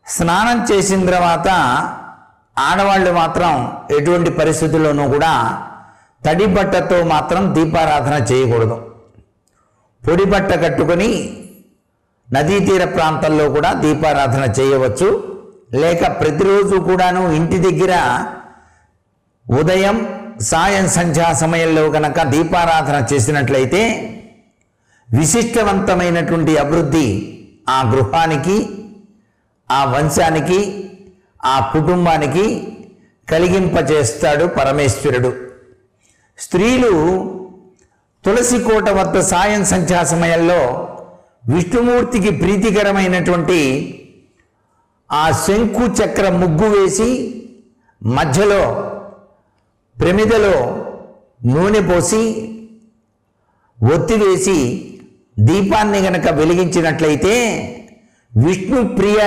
స్నానం చేసిన తర్వాత ఆడవాళ్ళు మాత్రం ఎటువంటి పరిస్థితుల్లోనూ కూడా తడి బట్టతో మాత్రం దీపారాధన చేయకూడదు. పొడి బట్ట కట్టుకొని నదీ తీర ప్రాంతాల్లో కూడా దీపారాధన చేయవచ్చు. లేక ప్రతిరోజు కూడాను ఇంటి దగ్గర ఉదయం సాయం సంధ్యా సమయంలో కనుక దీపారాధన చేసినట్లయితే విశిష్టవంతమైనటువంటి అభివృద్ధి ఆ గృహానికి, ఆ వంశానికి, ఆ కుటుంబానికి కలిగింపచేస్తాడు పరమేశ్వరుడు. స్త్రీలు తులసి కోట వద్ద సాయం సంధ్యా సమయంలో విష్ణుమూర్తికి ప్రీతికరమైనటువంటి ఆ శంకు చక్ర ముగ్గు వేసి మధ్యలో ప్రమిదలో నూనె పోసి ఒత్తివేసి దీపాన్ని గనక వెలిగించినట్లయితే విష్ణు ప్రియ